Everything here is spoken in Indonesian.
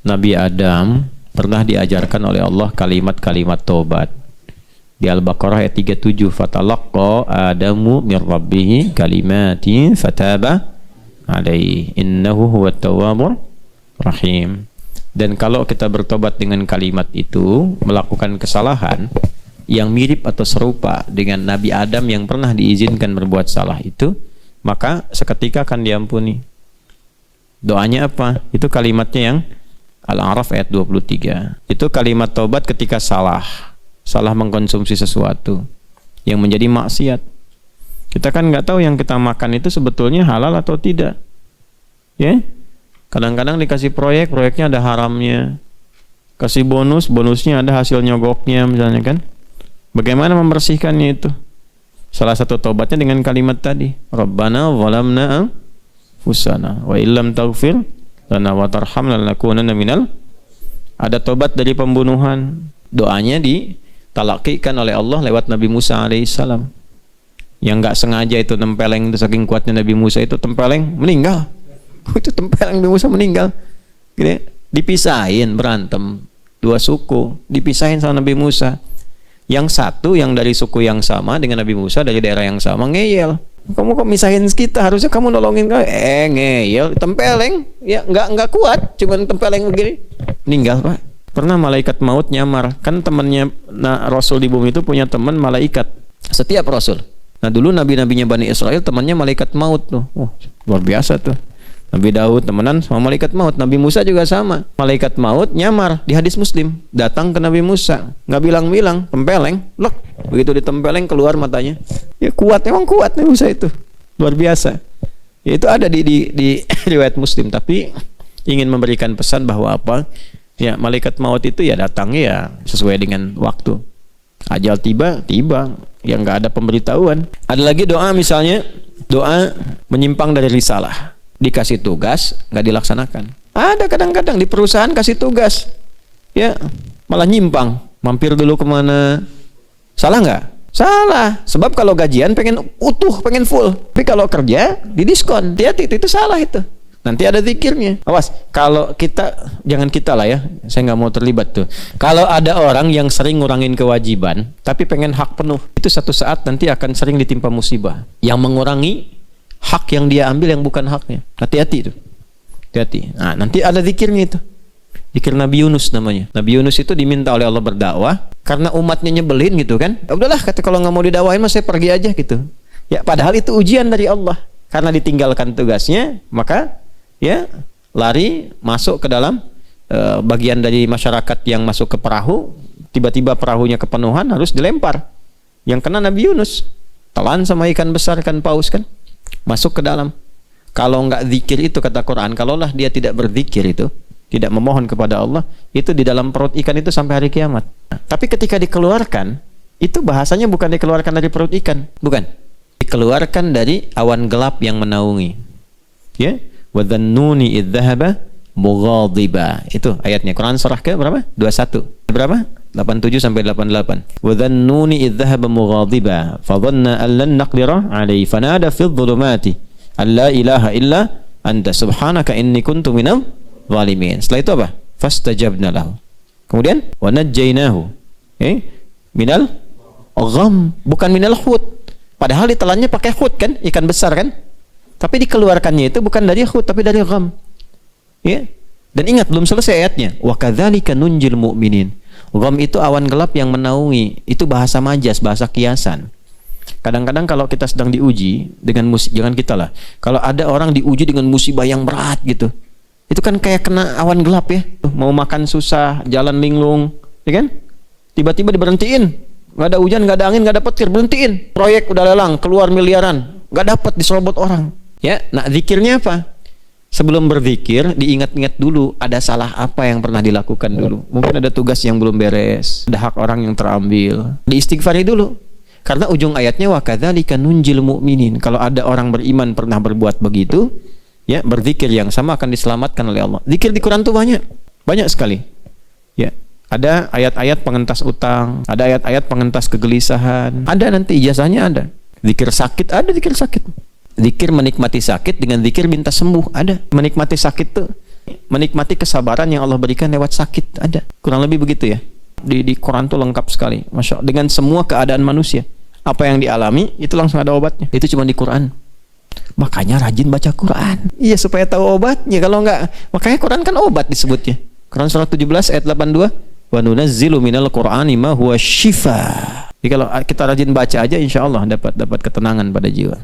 Nabi Adam pernah diajarkan oleh Allah kalimat-kalimat taubat. Di Al-Baqarah ayat 37, fatalaqqa Adamu mir rabbih kalimatin fataba alaihi innahu huwat tawwabur rahim. Dan kalau kita bertobat dengan kalimat itu, melakukan kesalahan yang mirip atau serupa dengan Nabi Adam yang pernah diizinkan berbuat salah itu, maka seketika akan diampuni. Doanya apa? Itu kalimatnya yang Al-A'raf ayat 23. Itu kalimat taubat ketika salah mengkonsumsi sesuatu yang menjadi maksiat. Kita kan nggak tahu yang kita makan itu sebetulnya halal atau tidak. Ya, kadang-kadang dikasih proyeknya ada haramnya. Kasih bonusnya ada hasil nyogoknya misalnya kan. Bagaimana membersihkannya itu? Salah satu taubatnya dengan kalimat tadi, Rabbana zalamna anfusana wa illam taghfir lana wa tarhamna lanakunanna minal. Ada taubat dari pembunuhan. Doanya ditalakikan oleh Allah lewat Nabi Musa alaihissalam. Yang nggak sengaja itu tempeleng, itu saking kuatnya Nabi Musa itu tempeleng meninggal. Itu tempeleng Nabi Musa meninggal. Gini, dipisahin berantem dua suku, dipisahin sama Nabi Musa. Yang satu yang dari suku yang sama dengan Nabi Musa dari daerah yang sama ngeyel. Kamu kok misahin kita? Harusnya kamu nolongin kau. Ngeyel, tempeleng. Ya nggak kuat, cuman tempeleng begini. Meninggal, Pak. Pernah malaikat maut nyamar. Kan temannya Rasul di bumi itu punya teman malaikat. Setiap Rasul. Nah dulu nabi-nabinya Bani Israel temannya malaikat maut tuh. Luar biasa tuh. Nabi Daud temenan sama malaikat maut. Nabi Musa juga sama. Malaikat maut nyamar di hadis Muslim. Datang ke Nabi Musa. Nggak bilang-bilang. Tempeleng. Lek. Begitu ditempeleng keluar matanya. Ya kuat. Emang kuat Nabi Musa itu. Luar biasa. Ya, itu ada di riwayat Muslim. Tapi ingin memberikan pesan bahwa apa? Ya malaikat maut itu ya datangnya ya sesuai dengan waktu. Ajal tiba. Yang nggak ada pemberitahuan. Ada lagi doa misalnya. Doa menyimpang dari risalah. Dikasih tugas nggak dilaksanakan. Ada kadang-kadang di perusahaan kasih tugas ya malah nyimpang, mampir dulu kemana. Salah nggak? Salah. Sebab kalau gajian pengen utuh, pengen full, tapi kalau kerja didiskon. Itu salah itu. Nanti ada zikirnya. Awas, kalau kita, jangan kita lah ya, saya nggak mau terlibat tuh. Kalau ada orang yang sering ngurangin kewajiban tapi pengen hak penuh, itu satu saat nanti akan sering ditimpa musibah yang mengurangi hak yang dia ambil yang bukan haknya. Hati-hati itu. Hati-hati. Nah, nanti ada zikirnya itu. Zikir Nabi Yunus namanya. Nabi Yunus itu diminta oleh Allah berdakwah karena umatnya nyebelin gitu kan. Ya udahlah, kata kalau nggak mau didakwahin mah saya pergi aja gitu. Ya padahal itu ujian dari Allah. Karena ditinggalkan tugasnya, maka ya lari masuk ke dalam bagian dari masyarakat yang masuk ke perahu. Tiba-tiba perahunya kepenuhan, harus dilempar. Yang kena Nabi Yunus. Telan sama ikan besar, ikan paus kan. Masuk ke dalam. Kalau nggak zikir itu kata Quran, kalaulah dia tidak berzikir itu, tidak memohon kepada Allah, itu di dalam perut ikan itu sampai hari kiamat. Tapi ketika dikeluarkan, itu bahasanya bukan dikeluarkan dari perut ikan, bukan. Dikeluarkan dari awan gelap yang menaungi. Ya, wa dhannuni idh dhahaba mughadiba. Itu ayatnya Quran surah ke berapa? 21. Berapa? 87 sampai 88. Wa dhannuni idh dhahaba mughadiba fa dhanna an lan naqdira alayhi fanada fi dhulumati alla ilaha illa anta subhanaka inni kuntu minal zalimin. Setelah itu apa? Fastajabna lahu. Kemudian wa najjaynahu minal gham, bukan minal hut. Padahal ditelannya pakai hut kan, ikan besar kan? Tapi dikeluarkannya itu bukan dari hut tapi dari gham. Ya. Dan ingat belum selesai ayatnya. Wa kadzalika nunjil mu'minin. Gham itu awan gelap yang menaungi. Itu bahasa majas, bahasa kiasan. Kadang-kadang kalau kita sedang diuji dengan jangan kita lah. Kalau ada orang diuji dengan musibah yang berat gitu, itu kan kayak kena awan gelap ya. Mau makan susah, jalan linglung, ya kan? Tiba-tiba diberhentiin. Nggak ada hujan, nggak ada angin, nggak ada petir, berhentiin. Proyek udah lelang, keluar miliaran, nggak dapat, diserobot orang. Ya, nah zikirnya apa? Sebelum berzikir, diingat-ingat dulu ada salah apa yang pernah dilakukan dulu. Mungkin ada tugas yang belum beres, ada hak orang yang terambil. Diistighfari dulu. Karena ujung ayatnya wa kadzalika nunjil mu'minin. Kalau ada orang beriman pernah berbuat begitu, ya, berzikir yang sama akan diselamatkan oleh Allah. Zikir di Quran tuh banyak sekali. Ya, ada ayat-ayat pengentas utang, ada ayat-ayat pengentas kegelisahan. Ada nanti ijazahnya ada. Zikir sakit ada, zikir sakit. Zikir menikmati sakit dengan zikir minta sembuh ada. Menikmati sakit tuh Menikmati kesabaran yang Allah berikan lewat sakit, ada. Kurang lebih begitu ya. Di Quran tuh lengkap sekali. Masya Allah. Dengan semua keadaan manusia. Apa yang dialami, itu langsung ada obatnya. Itu cuma di Quran. Makanya rajin baca Quran. Iya, supaya tahu obatnya. Kalau enggak, makanya Quran kan obat disebutnya. Quran surah 17 ayat 82. Wa nunazzilu minal Qur'ani ma huwa syifa. Jadi kalau kita rajin baca aja, insya Allah dapat ketenangan pada jiwa.